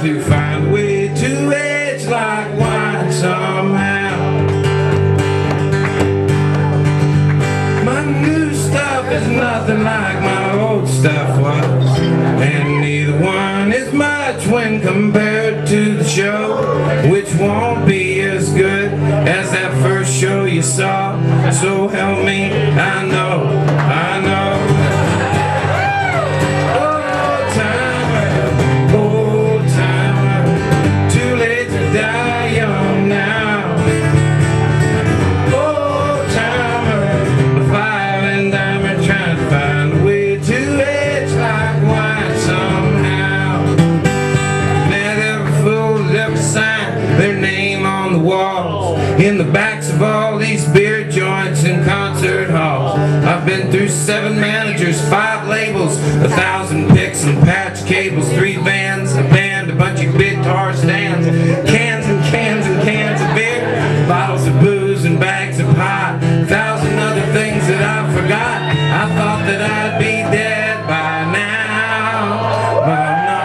To find a way to age like wine somehow. My new stuff is nothing like my old stuff was, and neither one is much when compared to the show, which won't be as good as that first show you saw. So help me, I know, I know. In the backs of all these beer joints and concert halls, I've been through 7 managers, 5 labels, 1,000 picks and patch cables, 3 bands, a band, a bunch of guitar stands, cans and cans and cans of beer, bottles of booze and bags of pie, 1,000 other things that I forgot. I thought that I'd be dead by now, but I'm not.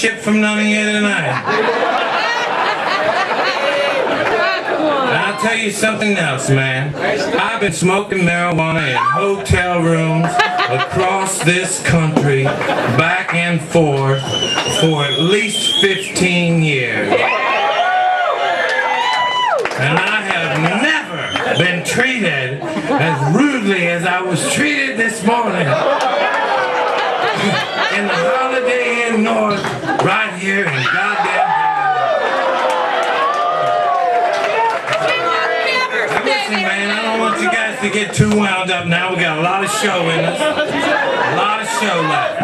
shit from none of you tonight. I'll tell you something else, man. I've been smoking marijuana in hotel rooms across this country, back and forth, for at least 15 years. And I have never been treated as rudely as I was treated this morning in the Holiday Inn North, right here in goddamn. Listen, man, I don't want you guys to get too wound up now. We got a lot of show in us. A lot of show left.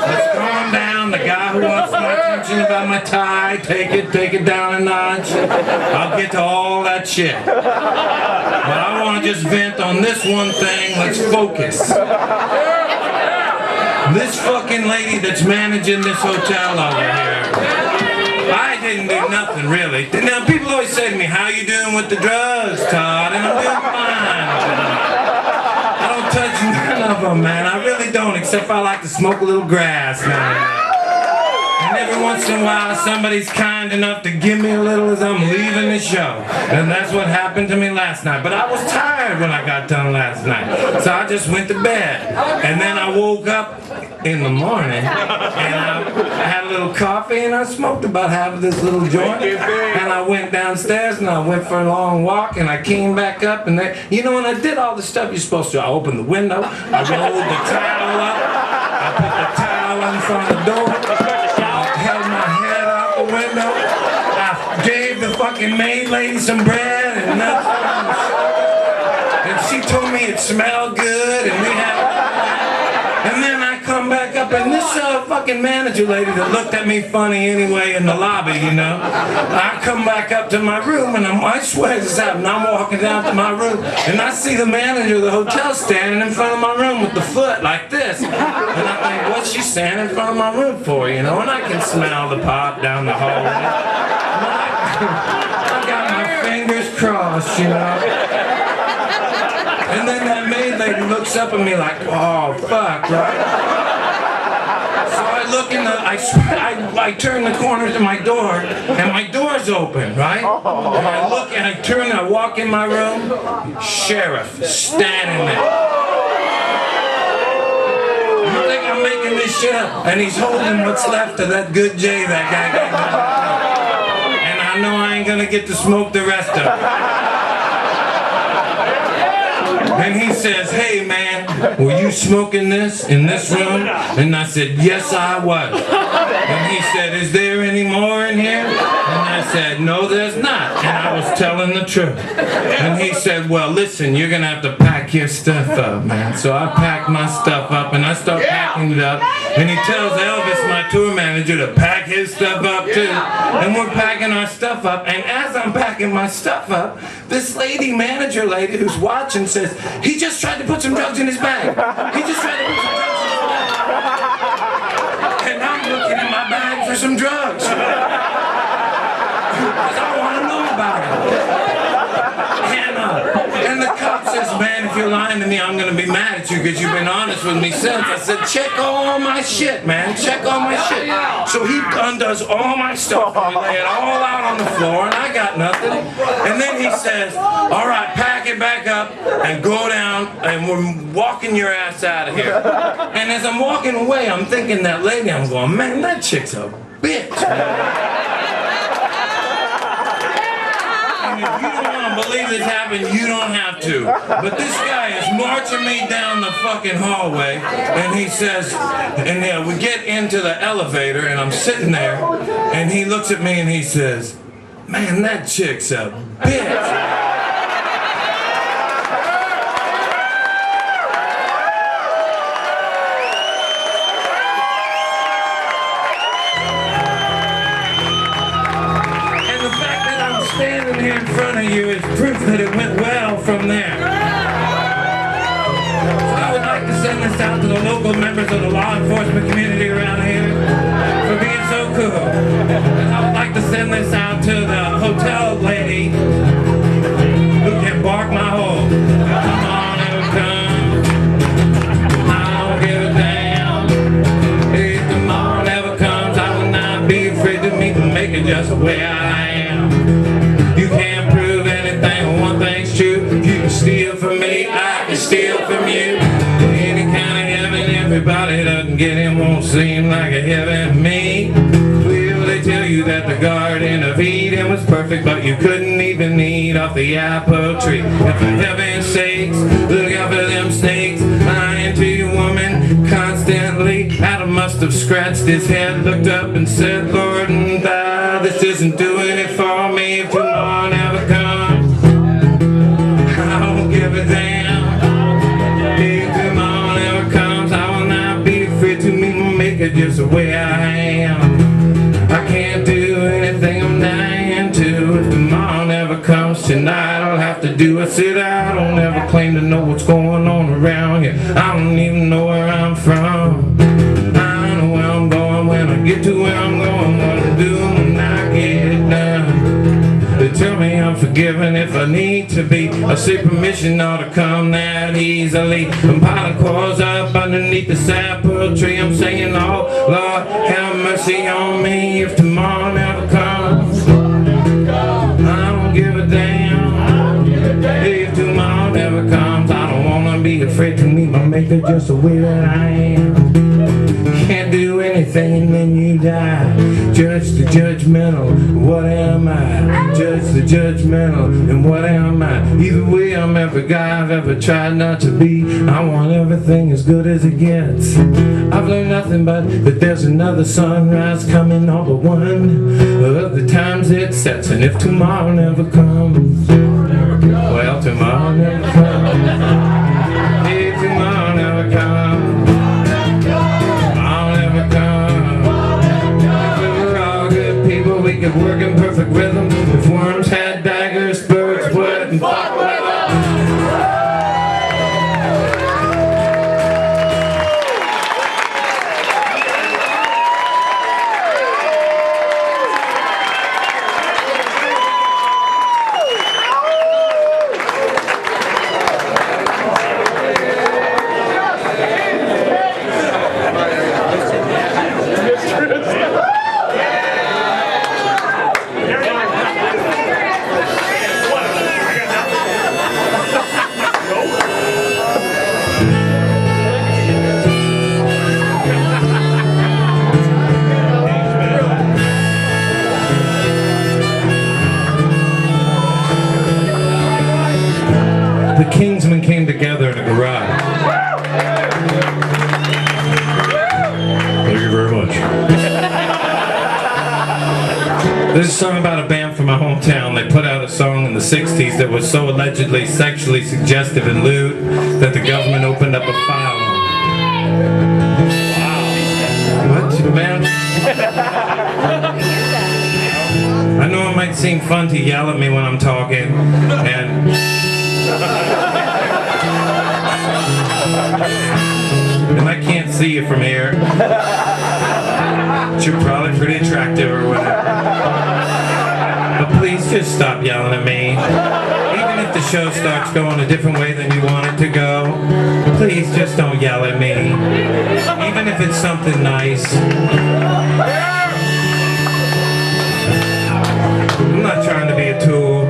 Let's calm down. The guy who wants my attention about my tie, take it down a notch. I'll get to all that shit. But I want to just vent on this one thing. Let's focus. This fucking lady that's managing this hotel over here, I didn't do nothing really. Now people always say to me, how you doing with the drugs, Todd? And I'm doing fine. I don't touch none of them, man. I really don't, except I like to smoke a little grass now and then. And every once in a while somebody's kind enough to give me a little as I'm leaving the show. And that's what happened to me last night. But I was tired when I got done last night. So I just went to bed. And then I woke up in the morning and I had a little coffee and I smoked about half of this little joint. And I went downstairs and I went for a long walk and I came back up and you know, when I did all the stuff you're supposed to, I opened the window, I rolled the towel up, I put the towel in front of the door, held my head out the window, I gave the fucking maid lady some bread and nothing. And she told me it smelled good and we had. And then I come back up and this fucking manager lady that looked at me funny anyway in the lobby, you know. I come back up to my room and I swear this happened. I'm walking down to my room and I see the manager of the hotel standing in front of my room with the foot like this. And I think, what's she standing in front of my room for, you know? And I can smell the pot down the hallway. I got my fingers crossed, you know. And then that maid lady looks up at me like, oh, fuck, right? So I look in I turn the corner to my door, and my door's open, right? And I look, and I turn, and I walk in my room, sheriff, standing there. You think I'm making this shit up? And he's holding what's left of that good J that guy gave me. And I know I ain't gonna get to smoke the rest of it. And he says, hey man, were you smoking this in this room? And I said, yes I was. And he said, is there any more in here? And I said, no there's not. And I was telling the truth. And he said, well listen, you're gonna have to pack your stuff up, man. So I packed my stuff up and I start packing it up. And he tells Elvis, my tour manager, to pack his stuff up too. And we're packing our stuff up. And as I'm packing my stuff up, this manager lady who's watching says, he just tried to put some drugs in his bag. He just tried to put some drugs in his bag. And I'm looking in my bag for some drugs. Because I want to know about it. And the cop says, man, if you're lying to me, I'm going to be mad at you because you've been honest with me since. I said, check all my shit, man. Check all my shit. So he undoes all my stuff and we lay it all out on the floor and I got nothing. And then he says, all right, pack it back up and go down and we're walking your ass out of here. And as I'm walking away, I'm thinking that lady, I'm going, man, that chick's a bitch, man. If you don't want to believe this happened, you don't have to. But this guy is marching me down the fucking hallway, and he says, and we get into the elevator, and I'm sitting there, and he looks at me and he says, man, that chick's a bitch. Standing here in front of you is proof that it went well from there. So I would like to send this out to the local members of the law enforcement community around here for being so cool. And I would like to send this out to the hotel lady who can bark my hole. Come on, it'll come. I don't give a damn. If tomorrow never comes, I will not. Everybody doesn't get him, won't seem like a heaven to me. Well, they tell you that the Garden of Eden was perfect, but you couldn't even eat off the apple tree. And for heaven's sakes, look out for them snakes lying to you, woman, constantly. Adam must have scratched his head, looked up and said, Lord, this isn't doing it for me. If tomorrow never comes, I don't give a damn. If tomorrow never comes, I will not be afraid to meet my maker just the way I am. I can't do anything I'm dying to. If tomorrow never comes, tonight I'll have to do a sit out. I don't ever claim to know what's going on around here. I don't even know where I'm from. I know where I'm going when I get to where I'm going. What I'm doing when I get done. They tell me I'm forgiven if I need to be. I say permission ought to come that easily. I'm piling claws up underneath the apple tree. I'm singing, oh Lord, have mercy on me if tomorrow never comes. I don't give a damn if tomorrow never comes. I don't wanna be afraid to meet my maker just the way that I am. Can't do anything and then you die. Judge the judgmental, what am I? Judge the judgmental, and what am I? Either way, I'm every guy I've ever tried not to be. I want everything as good as it gets. I've learned nothing but that there's another sunrise coming, all but one of the times it sets. And if tomorrow never comes, well, tomorrow never comes. If tomorrow never comes, we could work in perfect rhythm. If worms had daggers, birds wouldn't fuck with them. The Kingsmen came together in a garage. Thank you very much. This is a song about a band from my hometown. They put out a song in the 60s that was so allegedly sexually suggestive and lewd that the government opened up a file on it. Wow. What, man? I know it might seem fun to yell at me when I'm talking, and I can't see you from here. But you're probably pretty attractive or whatever. But please just stop yelling at me. Even if the show starts going a different way than you want it to go, please just don't yell at me. Even if it's something nice. I'm not trying to be a tool.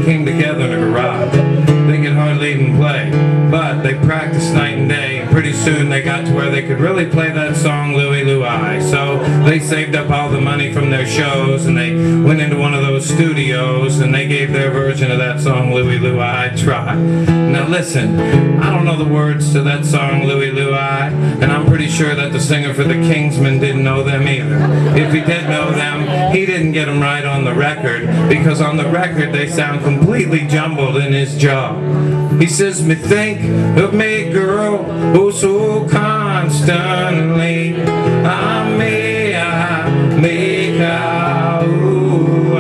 Came together in a garage. They could hardly even play, but they practiced night and day, and pretty soon they got to where they could really play that song Louie Louie. So they saved up all the money from their shows and they went into one of those studios and they gave their version of that song Louie Louie try. Now listen, I don't know the words to that song Louie Louie, and I'm pretty sure that the singer for the Kingsmen didn't know them either. If he did know them, he didn't get them right on the record, because on the record they sound completely jumbled in his jaw. He says, me think of me girl, oh so constantly, I make her, ooh,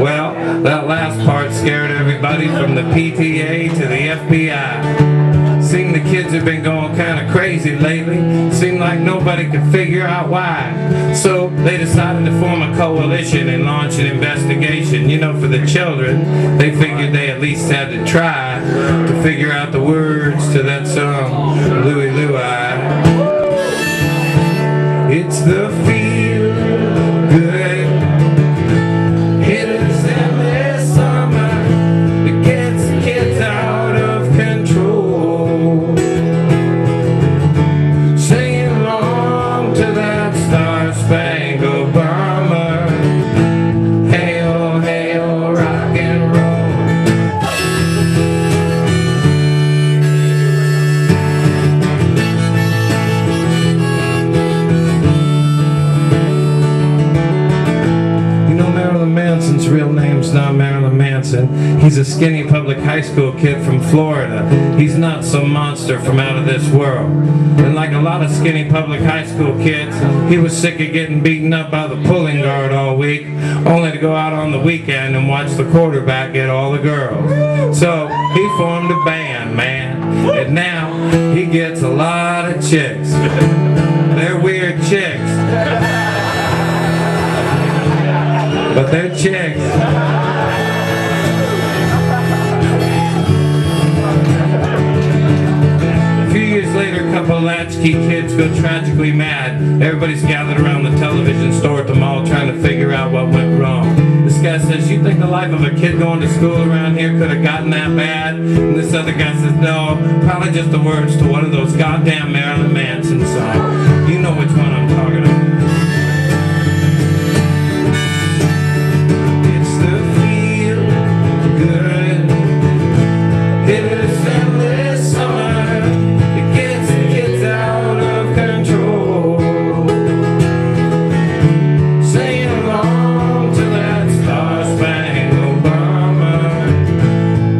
Well, that last part scared everybody from the PTA to the FBI. Seemed the kids have been going kind of crazy lately. Seemed like nobody could figure out why. So they decided to form a coalition and launch an investigation. You know, for the children, they figured they at least had to try to figure out the words to that song, Louie Louie. It's the feel Manson's real name's not Marilyn Manson. He's a skinny public high school kid from Florida. He's not some monster from out of this world. And like a lot of skinny public high school kids, he was sick of getting beaten up by the pulling guard all week, only to go out on the weekend and watch the quarterback get all the girls. So he formed a band, man, and now he gets a lot of chicks. They're weird chicks, but they're chicks. A few years later, a couple of latchkey kids go tragically mad. Everybody's gathered around the television store at the mall trying to figure out what went wrong. This guy says, "You think the life of a kid going to school around here could have gotten that bad?" And this other guy says, "No, probably just the words to one of those goddamn Marilyn Manson songs." You know which one I'm talking about. It's the feel good. It's endless summer. It gets the kids out of control. Sing along to that Star-Spangled Banner.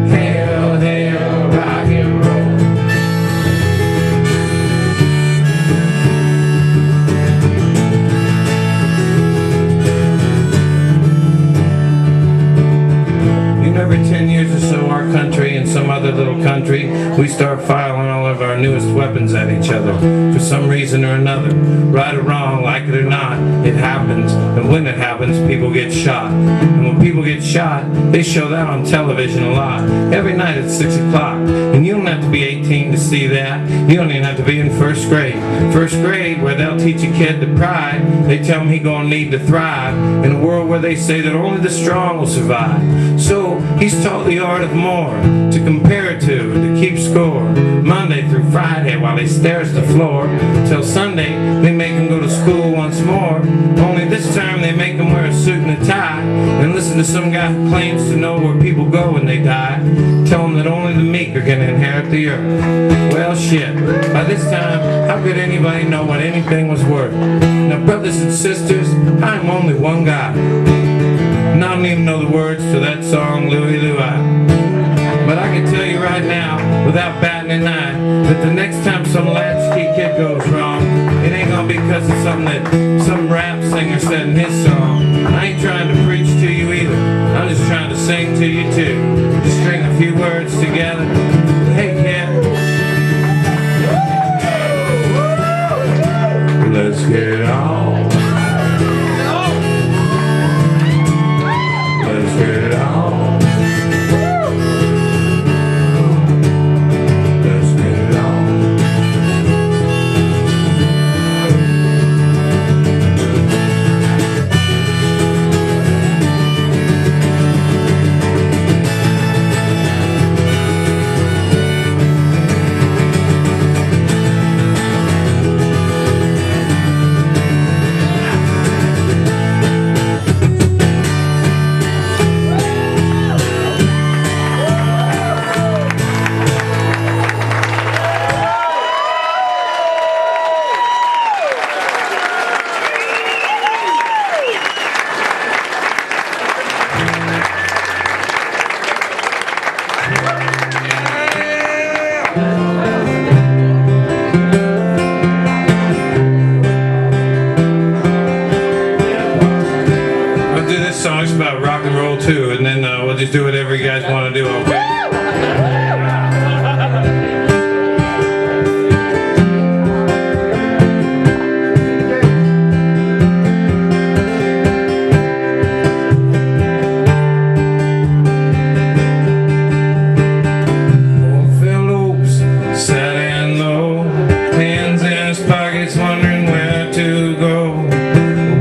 Hail, hail, rock and roll. Every 10 years or so, our country and some other little country, we start firing all of our newest weapons at each other. For some reason or another, right or wrong, like it or not, it happens. And when it happens, people get shot. And when people get shot, they show that on television a lot. Every night at 6 o'clock. And you don't have to be 18 to see that. You don't even have to be in first grade. First grade, where they'll teach a kid to pride, they tell him he gonna need to thrive in a world where they say that only the strong will survive. So he's taught the art of more, to compare to keep score, Monday through Friday while he stares the floor, till Sunday they make him go to school once more, only this time they make him wear a suit and a tie, and listen to some guy who claims to know where people go when they die, tell him that only the meek are gonna inherit the earth. Well shit, by this time, how could anybody know what anything was worth? Now brothers and sisters, I'm only one guy, and I don't even know the words to that song, Louie Louie. But I can tell you right now, without batting an eye, that the next time some latchkey kid goes wrong, it ain't gonna be because of something that some rap singer said in his song. I ain't trying to preach to you either, I'm just trying to sing to you too. Just string a few words together. Hey kid, let's get on. Let's get on. Let's get on. Songs about rock and roll too, and then we'll just do whatever you guys want to do, okay? Old Phillips sat in low, hands in his pockets, wondering where to go,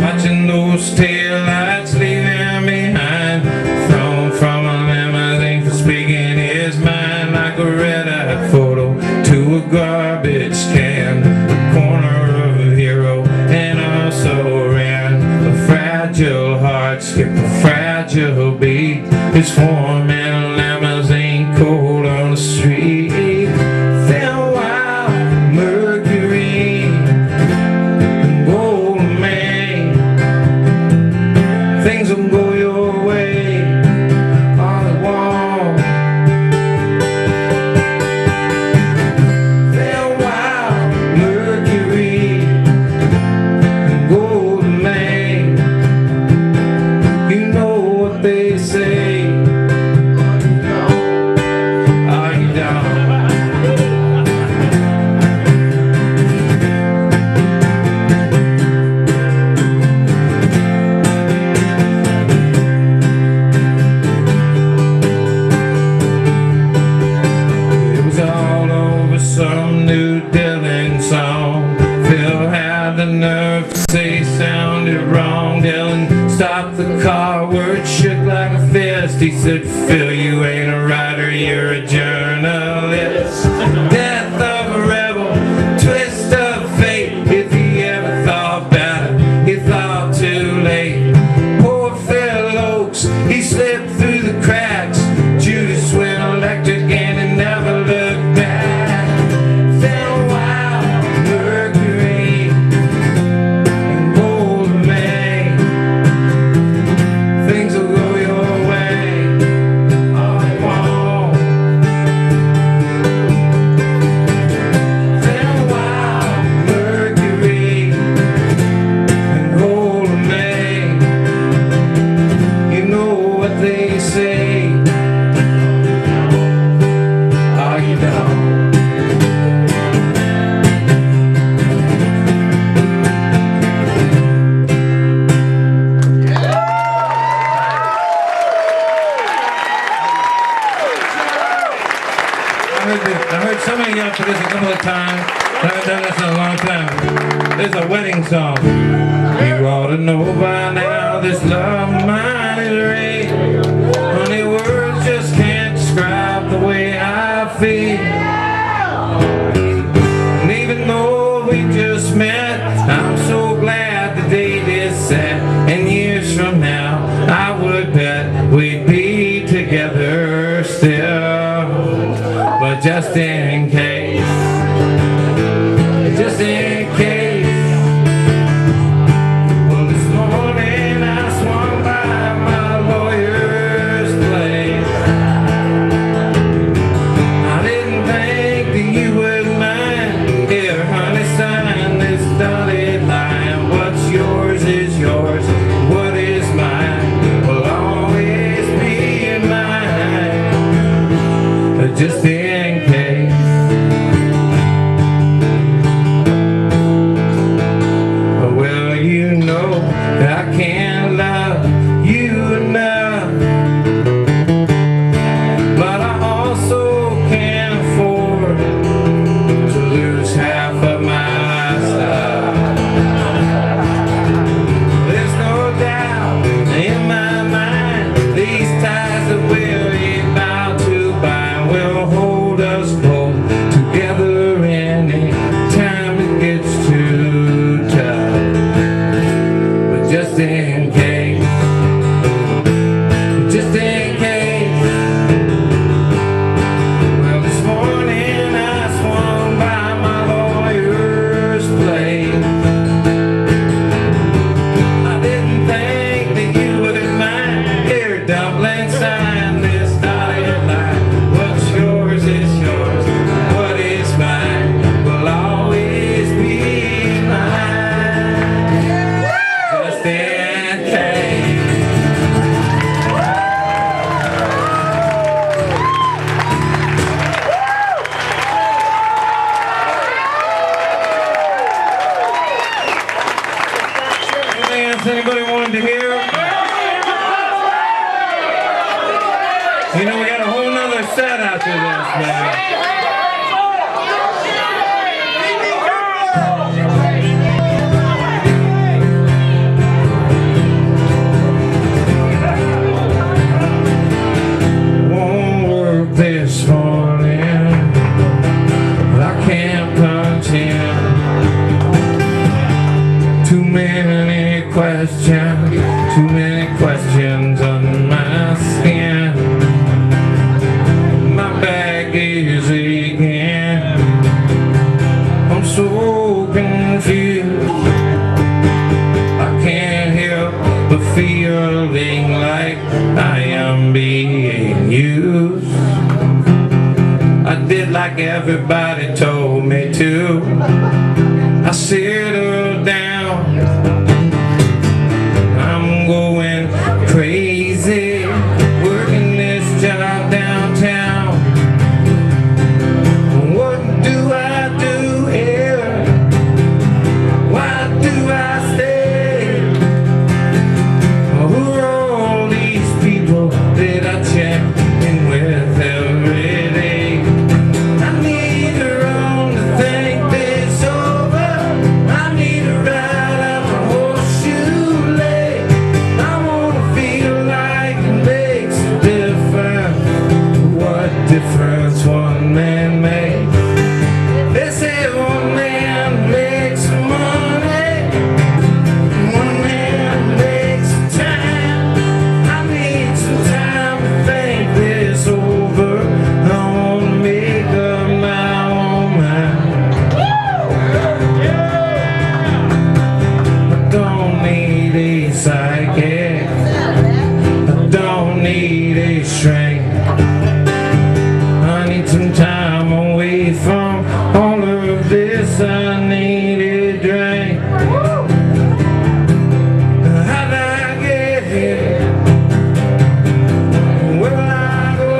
watching those taillights leaving behind, thrown from a limousine for speaking his mind, like a red-eyed photo to a garbage can, a corner of a hero, and also ran a fragile heart, skipped a fragile beat, his form in a limousine, cold on the street, thin wild Mercury, golden man. Things will go your way. wrong. Dylan stopped the car, words shook like a fist. He said, Phil, you ain't a writer, you're a journalist. Death of a rebel, twist of fate. If he ever thought about it, he thought too late. Poor Phil Oakes, he slipped through the cracks. Judas went electric and he never looked back. Then a wild Mercury and gold May. Things will go your way, all they won't. Then a wild Mercury and gold May. You know what they say. I heard somebody yell for this a couple of times. I haven't done this in a long time. There's a wedding song. You ought to know by now this love of mine is real. Honey, words just can't describe the way I feel. And even though we just met, I'm so glad the date is set. And years from now, I would bet we'd be together still. But just in case, just in case. Well, this morning I swung by my lawyer's place. I didn't think that you would mind. Here, honey, sign this dotted line. What's yours is yours. What is mine will always be mine. Just in case. Well, you know I can't love you enough, but I also can't afford to lose half of my stuff. There's no doubt in my mind these ties that we're about to bind will hold us both together any time it gets too tough. But just in case, just in case. Well, this morning I swung by my lawyer's place. I didn't think that you would mind. Here, dumpling, sign this dotted line. What's yours is yours. What is mine will always be mine. Just in case. Anything else anybody wanted to hear? You know, we got a whole nother set after this, man. Won't work this morning, but I can't pretend. Too many questions under my skin. My back is aching. I'm so confused. I can't help but feeling like I am being used. I did like everybody told me to. I settled down. I'm going crazy, working this job downtown. What do I do here? Why do I stay? Who are all these people that I check in with every day? I need her on to think this over. I need like it. I don't need a string. I need some time away from all of this. I need a drink. How'd I get here? Where will I go?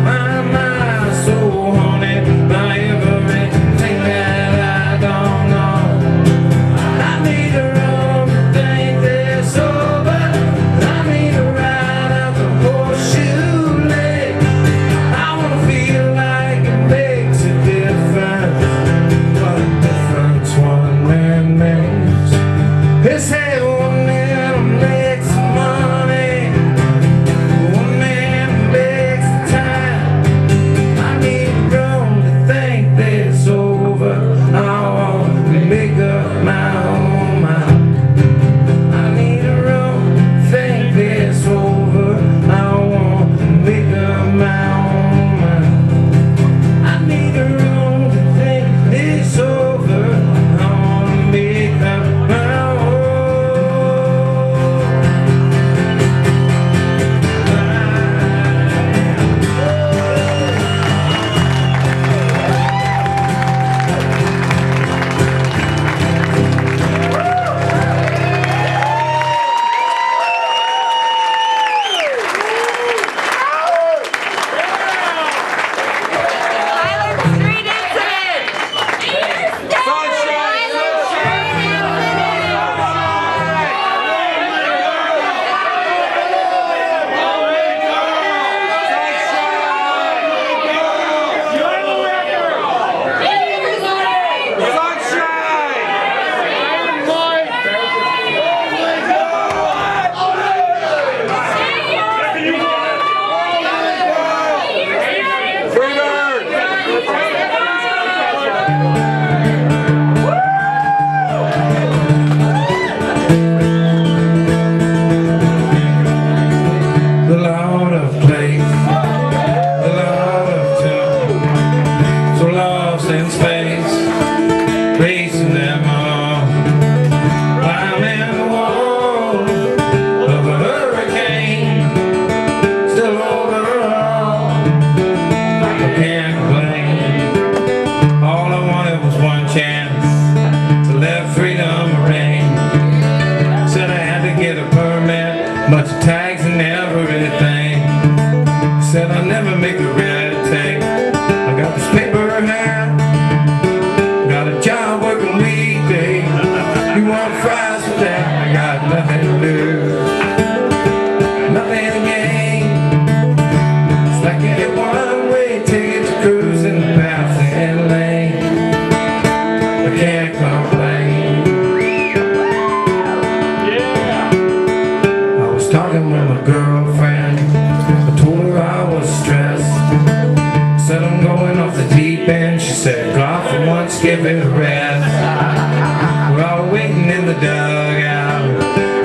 Why am I so haunted by everything that I don't know? I need a room to think this over. I need a ride out the horseshoe lake. I wanna feel like it makes a difference. What a difference one man makes. This hey, one man makes some money. One man makes the time. I need room to think this over. I want to make up my own mind. I need a room to think this over. I want to make up my own mind. I need a room to think this over. I want to make up my own mind. The Lord of place, the Lord of time, so lost in space, racing them all, climbing the wall of a hurricane, still overall, I can't complain. All I wanted was one chance to let freedom reign. Said I had to get a permit, bunch of tags and everything. Said I'll never make the red tape. I got this paper hat, got a job working weekday. You want fries with that? I got nothing to lose, nothing to gain. It's like a one-way ticket to cruise in the passing lane. I can't complain. I was talking with my girlfriend. I told her I was stressed. Said I'm going off the deep end. She said, God, for once, give it a rest. We're all waiting in the dugout,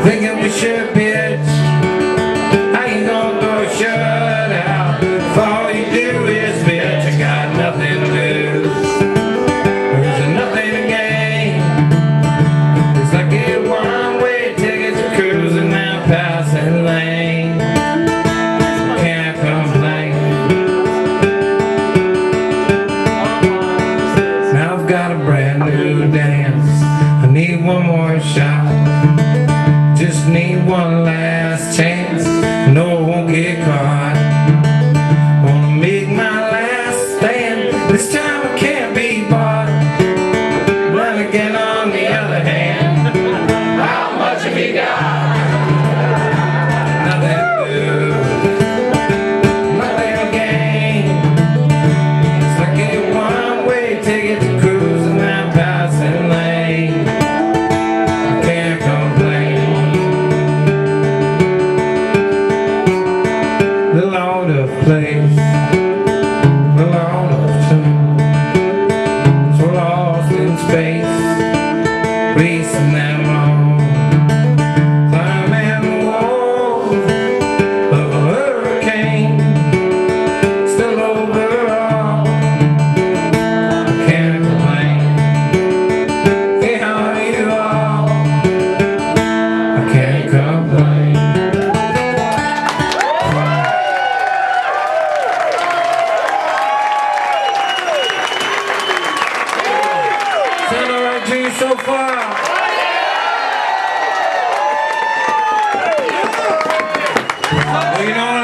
thinking we should bitch. I ain't gonna go shut out. If all you do is bitch, I got nothing to lose. There's nothing to gain. It's like a one-way ticket to cruising that passing lane. I can't complain. Now I've got a brand new dance. I need one more shot. Just need one last chance. No, I won't get caught. Wanna make my last stand. This time I can't be bought. Then again, on the other hand, how much have you got? Nothing to lose, nothing to gain. It's like a one-way ticket to cruise in that passing lane. I can't complain.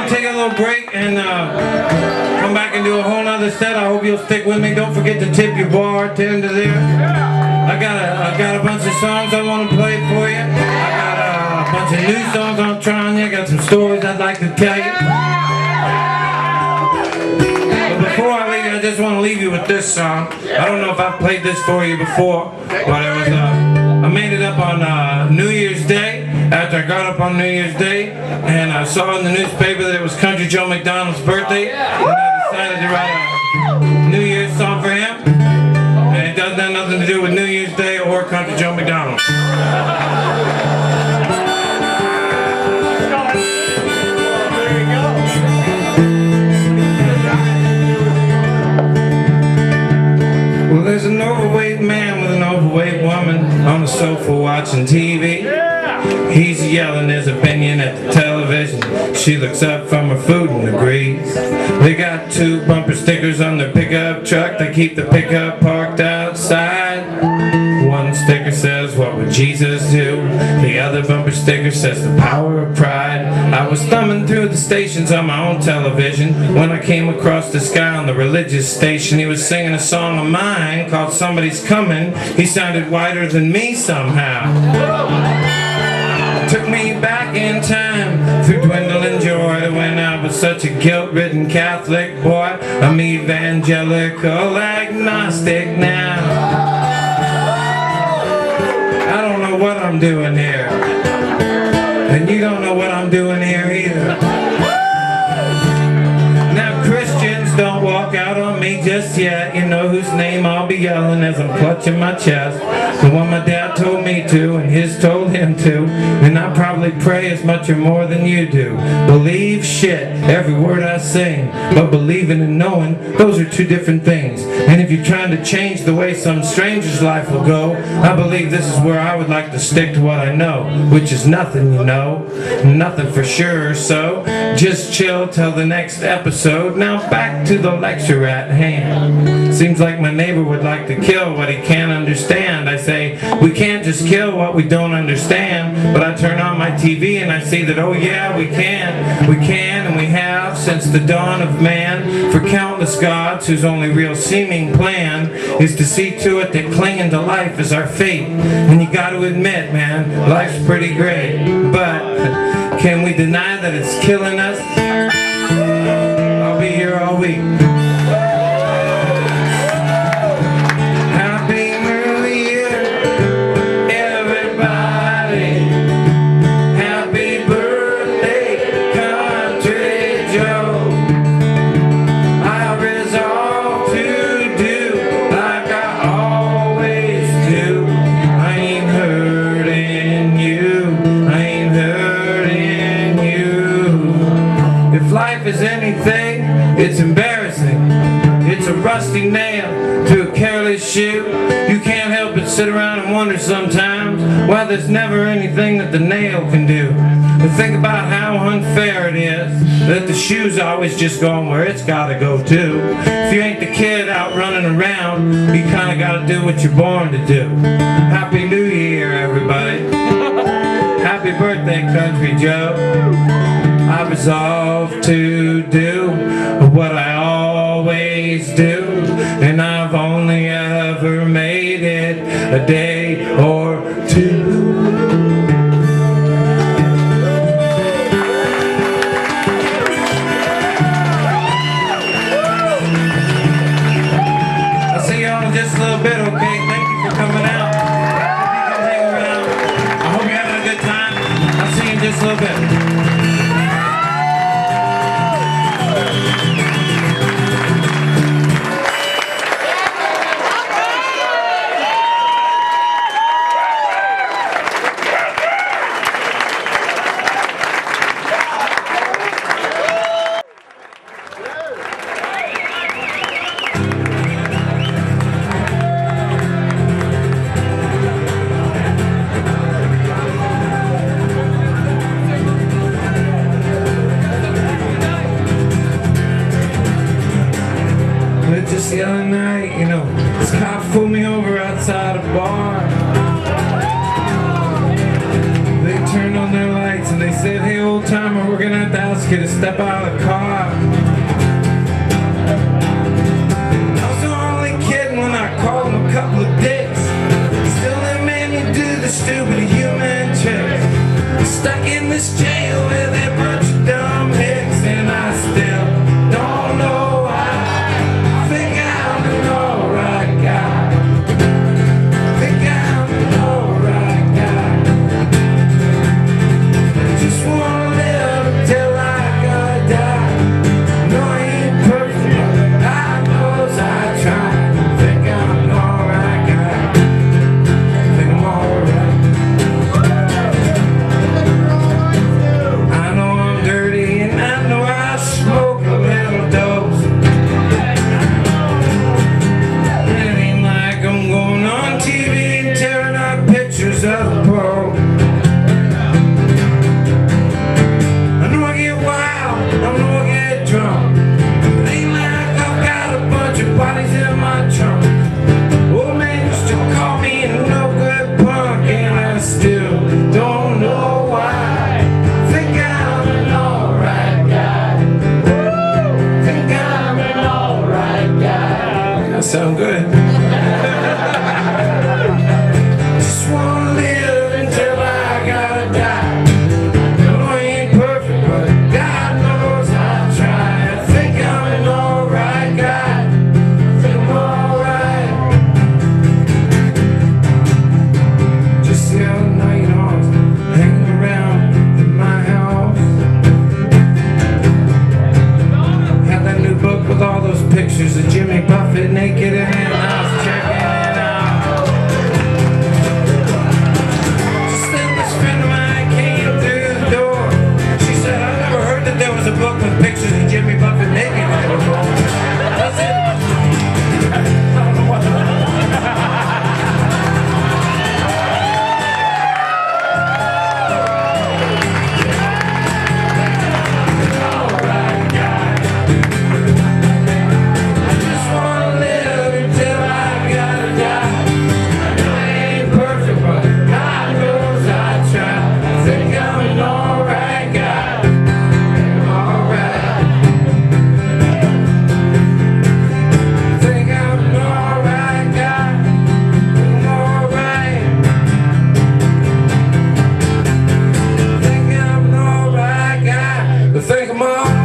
take a little break and come back and do a whole nother set. I hope you'll stick with me. Don't forget to tip your bartender there. I got a bunch of songs I want to play for you. I got a bunch of new songs I'm trying. I got some stories I'd like to tell you. But before I leave you, I just want to leave you with this song. I don't know if I've played this for you before, but it was I made it up on New Year's Day. After I got up on New Year's Day, and I saw in the newspaper that it was Country Joe McDonald's birthday, and I decided to write a New Year's song for him. And it doesn't have nothing to do with New Year's Day or Country Joe McDonald. Well, there's an overweight man with an overweight woman on the sofa watching TV. He's yelling his opinion at the television. She looks up from her food and agrees. They got 2 bumper stickers on their pickup truck. They keep the pickup parked outside. One sticker says, "What would Jesus do?" The other bumper sticker says, "The power of pride." I was thumbing through the stations on my own television when I came across this guy on the religious station. He was singing a song of mine called "Somebody's Coming." He sounded whiter than me somehow. Took me back in time through dwindling joy to when I was such a guilt-ridden Catholic boy. I'm evangelical agnostic now. I don't know what I'm doing here, and you don't know what I'm doing here either. Now Christians, don't walk out on me just yet. You know whose name I'll be yelling as I'm clutching my chest. The one my dad told me to, and his told him to. And I probably pray as much or more than you do. Believe shit, every word I sing. But believing and knowing, those are 2 different things. And if you're trying to change the way some stranger's life will go, I believe this is where I would like to stick to what I know, which is nothing, you know. Nothing for sure, so just chill till the next episode. Now back to the lecture at hand. Seems like my neighbor would like to kill what he can't understand. I say, we can't just kill what we don't understand. But I turn on my TV and I see that, oh yeah, we can. We can and we have since the dawn of man. For countless gods whose only real seeming plan is to see to it that clinging to life is our fate. And you gotta admit, man, life's pretty great. But can we deny that it's killing us? I'll be here all week. Is anything, it's embarrassing. It's a rusty nail to a careless shoe. You can't help but sit around and wonder sometimes why there's never anything that the nail can do. But think about how unfair it is that the shoe's always just going where it's gotta go too. If you ain't the kid out running around, you kinda gotta do what you're born to do. Happy New Year, everybody. Happy birthday, Country Joe. I resolve to do what I always do, and I've only ever made it a day or 2. I'll see y'all in just a little bit, okay? Thank you for coming out. Hope you can hang around. I hope you're having a good time. I'll see you in just a little bit. Just the other night, you know, this cop pulled me over outside a bar. They turned on their lights and they said, "Hey, old old timer, we're gonna have to ask you to step out of the car. I was only kidding when I called him a couple of dicks. Still they made me do the stupid human tricks. Stuck in this jail with a bunch of dumb hicks, and I still don't know why. I think I'm an alright guy. I think I'm an alright guy. Just wanna live till I gotta die. No, I ain't perfect, but God knows I try. I think I'm an alright guy. I think I'm alright. I know I'm dirty and I know I smoke a little dose. It ain't like I'm going on TV and tearing up pictures of the Pope. I know I get wild, I know I get drunk. It ain't like I've got a bunch of bodies in my trunk. Old man used to call me a no good punk, and I still don't know why. Think I'm an alright guy. Think I'm an alright guy. That sound good. Just wanna live until I gotta die. No, I ain't perfect, but God knows I try. I think I'm an alright guy. I think I'm alright. Just the other night I was hanging around in my house. Had that new book with all those pictures of Jimmy Buffett naked in it, and I was checking it out. Just then this friend of mine came through the door. She said, I never heard that there was a book with pictures of Jimmy Buffett naked in it before. That's it. I don't know what alright guy. I just wanna live until I gotta die. I know I ain't perfect, but God knows I try. I think I'm an alright guy. I'm alright. I think I'm an alright guy. I'm alright. I think I'm an alright guy. I think I'm alright.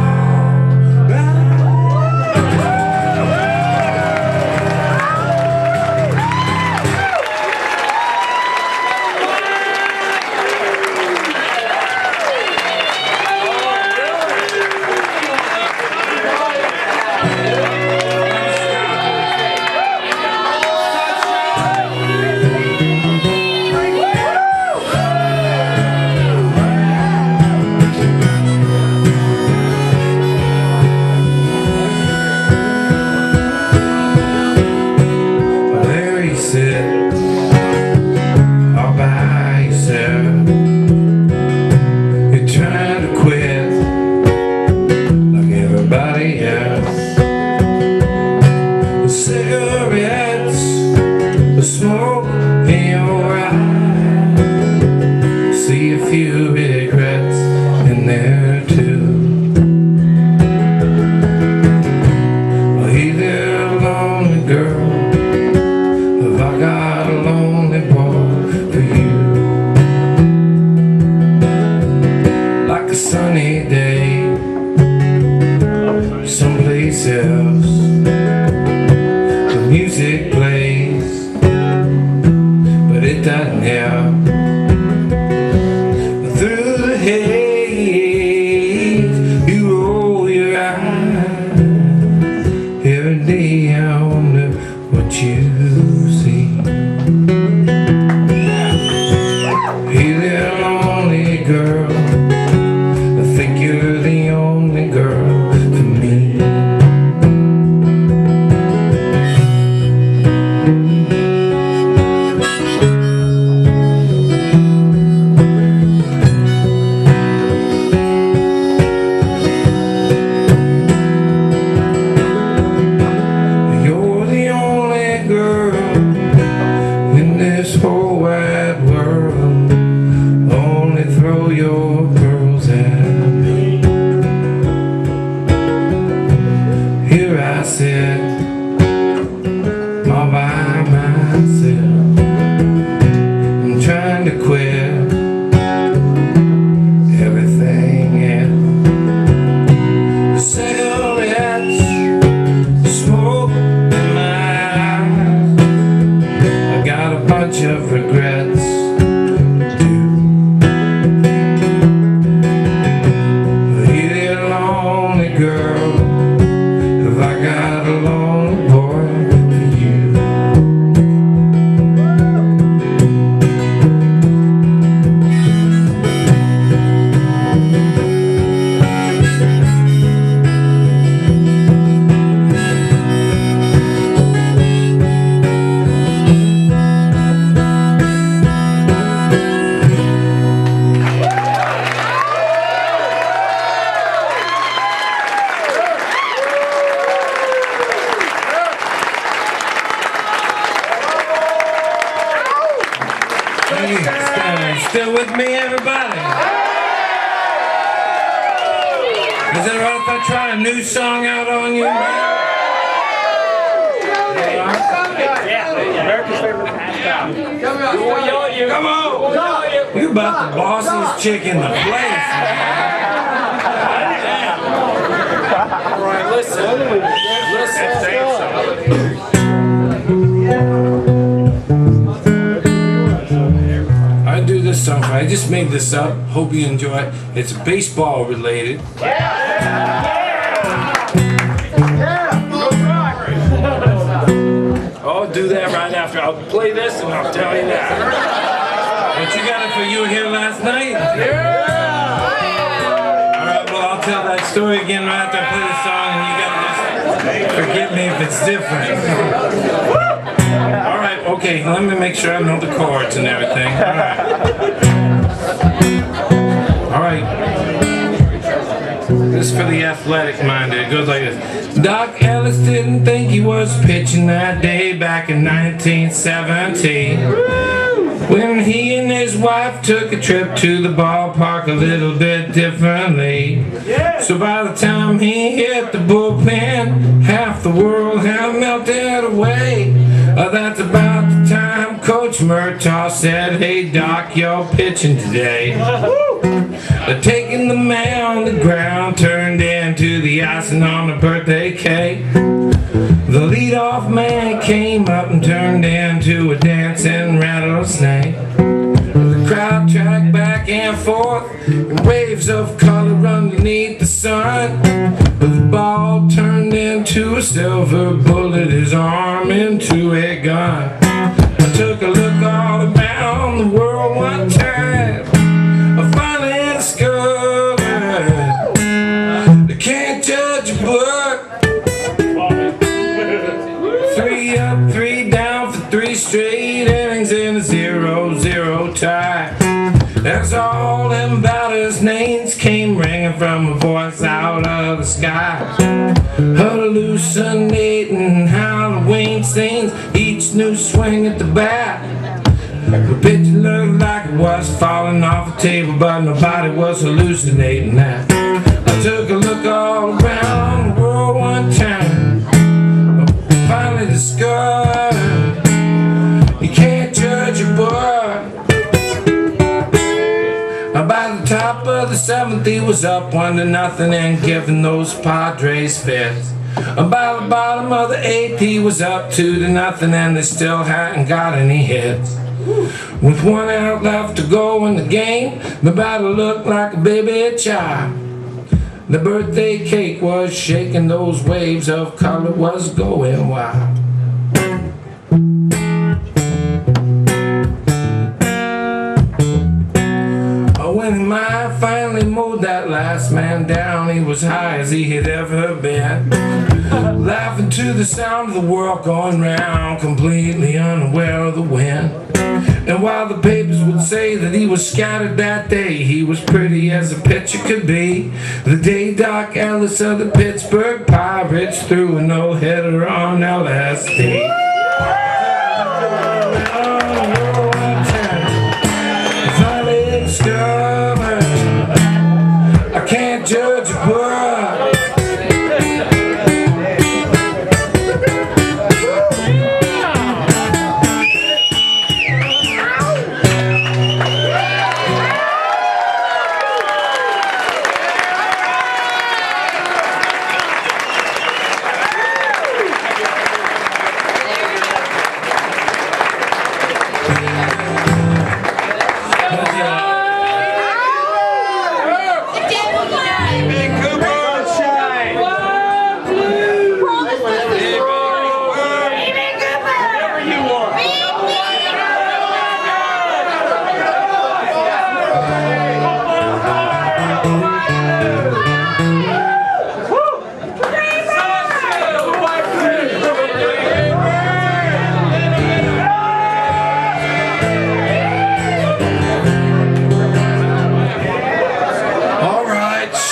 There you sit, all by yourself. You're trying to quit like everybody else. The cigarettes, the smoke in your eyes. See a few regrets in there too. Well, hey there, lonely girl. Have I got a lonely boy for you? Like a sunny day, someplace else, the music plays, but it doesn't help. Through the haze, you roll your eyes. Every day I wonder what you see. Hey there, lonely girl. I think you're the only girl for me. You're the only girl in this whole wide world. Only throw your pearls at me, everybody? Is it alright if I try a new song out on you, man? America's favorite pastime. Come on! You about the bossiest chick in the place, man. Alright, listen. I do this song. I just made this up. Hope you enjoy it. It's baseball related. I'll do that right after. I'll play this and I'll tell you that. But you got it for you here last night? Yeah! Alright, well, I'll tell that story again right after I play the song, and you gotta just forgive me if it's different. Alright, okay, let me make sure I know the chords and everything. Alright. This is for the athletic minded. It goes like this. Doc Ellis didn't think he was pitching that day back in 1970. When he and his wife took a trip to the ballpark a little bit differently. So by the time he hit the bullpen, half the world had melted away. That's about the time Coach Murtaugh said, "Hey Doc, you're pitching today." Taking the man on the ground turned into the icing on the birthday cake. The leadoff man came up and turned into a dancing rattlesnake. The crowd tracked back and forth in waves of color underneath the sun. But the ball turned into a silver bullet, his arm into a gun. I took a look all around the world one time. I finally discovered they can't judge a book. 3 up, 3 down for 3 straight innings in a 0-0 tie. That's all them batters' names came ringing from a voice out of the sky. Hallucinating Halloween scenes, each new swing at the bat. The pitch looked like it was falling off a table, but nobody was hallucinating that. I took a look all around the world one time. Finally discovered you can't judge a book. By the top of the 7th, he was up 1-0 and giving those Padres fits. By the bottom of the 8th, he was up 2-0 and they still hadn't got any hits. With 1 out left to go in the game, the batter looked like a baby child. The birthday cake was shaking, those waves of color was going wild. When I finally mowed that last man down, he was high as he had ever been. Laughing to the sound of the world going round, completely unaware of the wind. And while the papers would say that he was scattered that day, he was pretty as a pitcher could be. The day Doc Ellis of the Pittsburgh Pirates threw a no-hitter on LSD. Finally discovered I can't judge a book.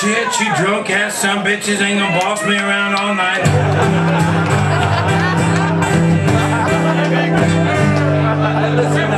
Shit, you drunk ass some bitches ain't gonna boss me around all night. Listen,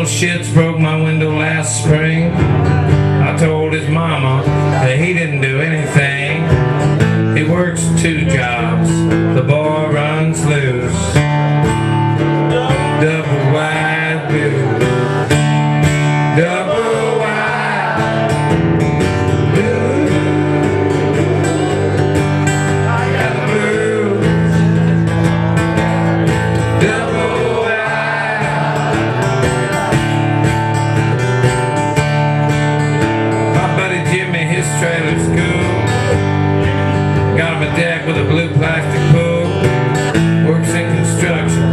shits broke my window last spring. I told his mama that he didn't do anything. He works 2 jobs, the boy runs loose. Double wide boots, double wide boots. I got the blues, double wide. My buddy Jimmy, his trailer's cool. Got him a deck with a blue plastic pool. Works in construction,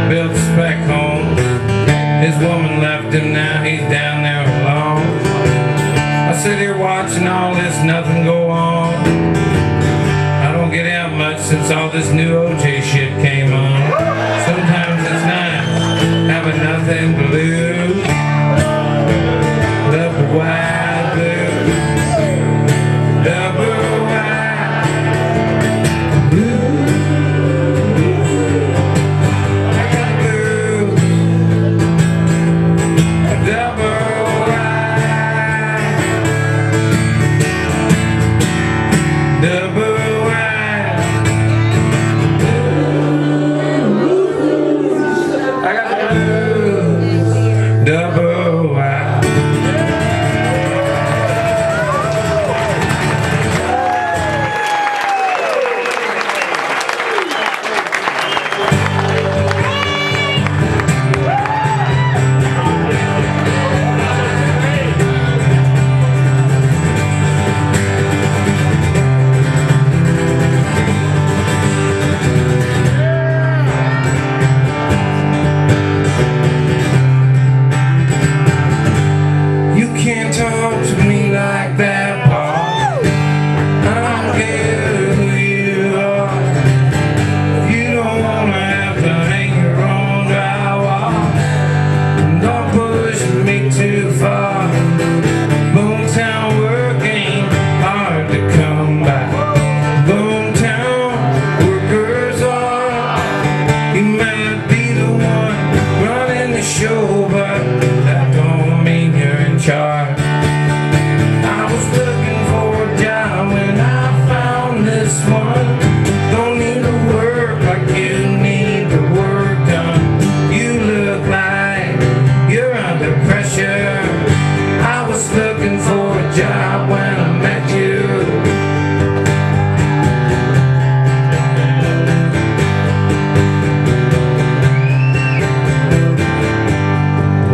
builds spec homes. His woman left him, now he's down there alone. I sit here watching all this nothing go on. I don't get out much since all this new OJ shit came on. Sometimes it's nice having nothing to lose. Double wide blues, double wide blues. I got blues, double wide, double wide. I got the blues, double wide. You can't talk to me like that, Paul. I don't care who you are. You don't wanna have to hang your own drywall. Don't push me too far. Boomtown work ain't hard to come by. Boomtown workers are. You might be the one running the show, but that don't mean you're in charge. I was looking for a job when I found this one. Don't need to work like you need the work done. You look like you're under pressure. I was looking for a job when I met you.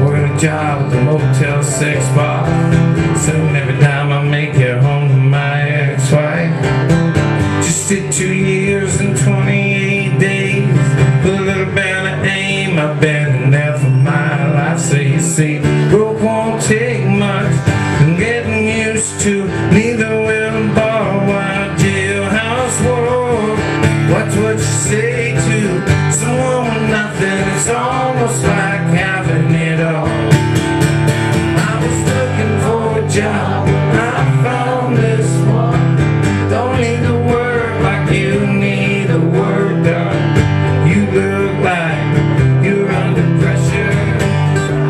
Working a job at the Motel 6 bar. Soon every time I make it home to my ex-wife. Just did 2 years and 28 days. With a little bit of aim, I've been in there for my life. So you see, broke won't take much. I'm getting used to neither will borrow while jailhouse world. What's what you say to someone with nothing? It's almost like having it all. I was looking for a job, I found this one. Don't need to work like you need the work done. You look like you're under pressure.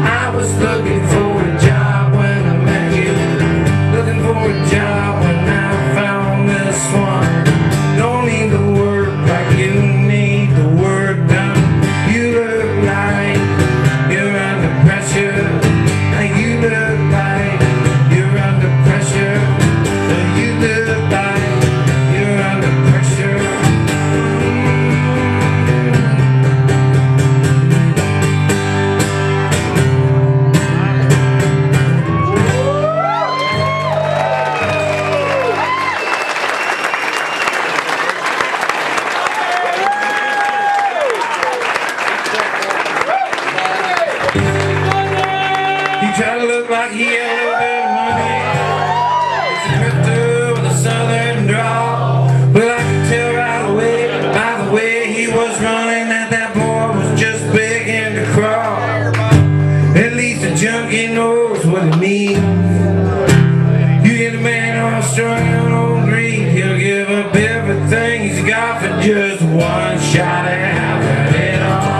I was looking for a job when I met you. Looking for a job when I found this one. Don't need to work like you need the work done. You look like you're under pressure. You look like you're under pressure. You look like you're under pressure. You try to look like he had a little bit of money. He's a drifter with a southern drawl. Well, I could tell right away by the way he was running that boy was just begging to crawl. At least a junkie knows what it means. You get a man all strung out on greed, he'll give up everything he's got for just one shot at having it all.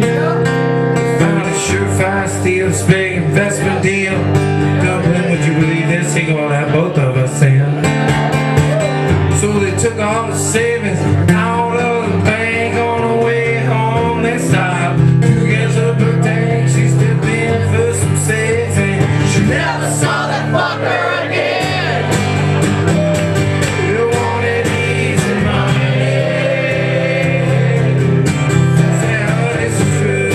Found a surefire steal, this big investment deal. Dublin, would you believe this? He gonna have both of us in. So they took all the savings out of the bank. On the way home they stopped to get up her tank. She stepped in for some savings. She never saw that fucker again. They wanted easy money. Say, oh, it's true.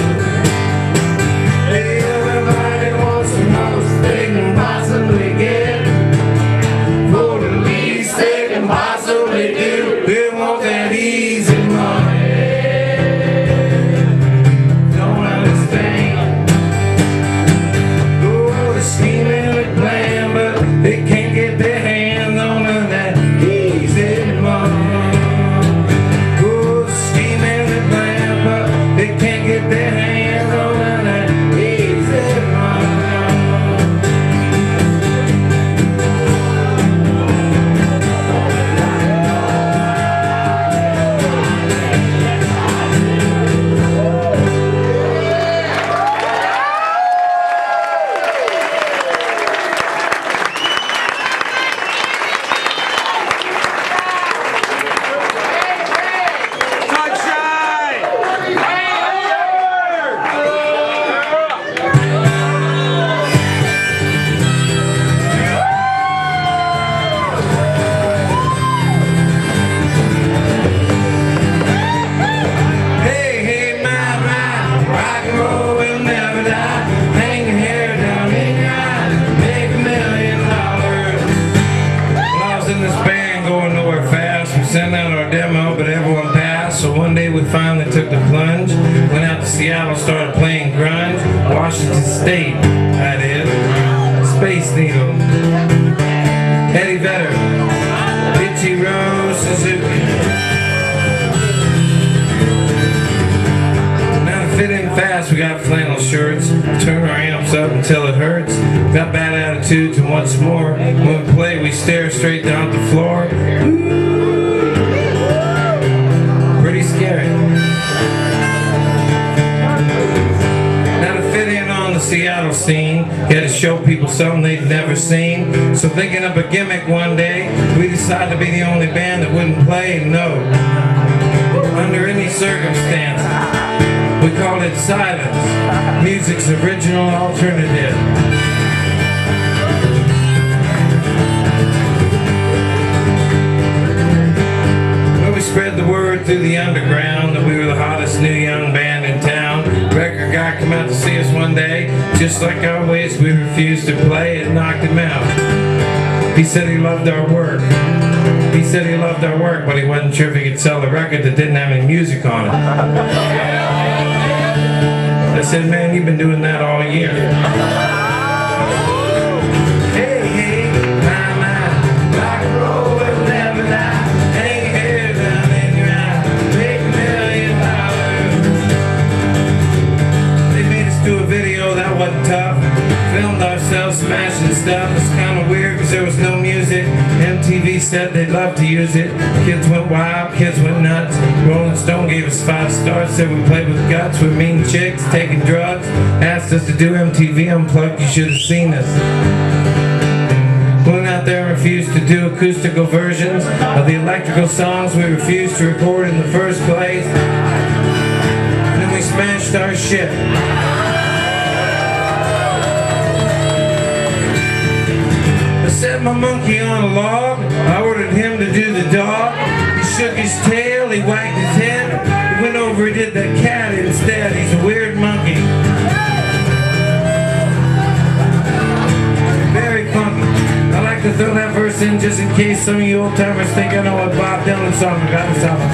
Everybody wants the most they can possibly get. For the least they can possibly do. They want that easy money. Don't understand. Oh, they're scheming and plan, but they can't get their hands on none of that easy money. Oh, they're scheming and plan, but they can't get their hands on none of that easy money. Hey, hey, my, rock and roll will never die. Hang your hair down in your eye, make $1 million. Well, I was in this band going nowhere fast. We sent out our demo, but everyone passed. So one day we finally took the plunge. Went out to Seattle, started playing grunge. Washington State, that is. Space Needle. Eddie Vedder. Itchy Rose Suzuki. Now to fit in fast, we got flannel shirts. Turn our amps up until it hurts. Got bad attitudes, and what's more, when we play, we stare straight down at the floor. Ooh. Pretty scary. Now to fit in on the Seattle scene, you had to show people something they'd never seen. So thinking up a gimmick one day, we decided to be the only band that wouldn't play no. Under any circumstance. We called it Silence, music's original alternative. Well, we spread the word through the underground that we were the hottest new young band in town. Record guy come out to see us one day. Just like always, we refused to play. It knocked him out. He said he loved our work. He said he loved our work, but he wasn't sure if he could sell a record that didn't have any music on it. I said, man, you've been doing that all year. Hey, hey, my, rock and roll will never die. Hang your hair down in your eye, make $1 million. They made us do a video, that wasn't tough. Filmed ourselves smashing stuff. It's kind of weird because there was no music. MTV said they'd love to use it. Kids went wild, kids went nuts. Rolling Stone gave us 5 stars, said we played with guts. We're mean chicks, taking drugs. Asked us to do MTV Unplugged, you should have seen us. Went out there and refused to do acoustical versions of the electrical songs we refused to record in the first place. And then we smashed our shit. I set my monkey on a log. I ordered him to do the dog. He shook his tail, he wagged his head. He went over and did the cat instead. He's a weird monkey. Very funky. I like to throw that verse in just in case some of you old timers think I know what Bob Dylan song I got this album.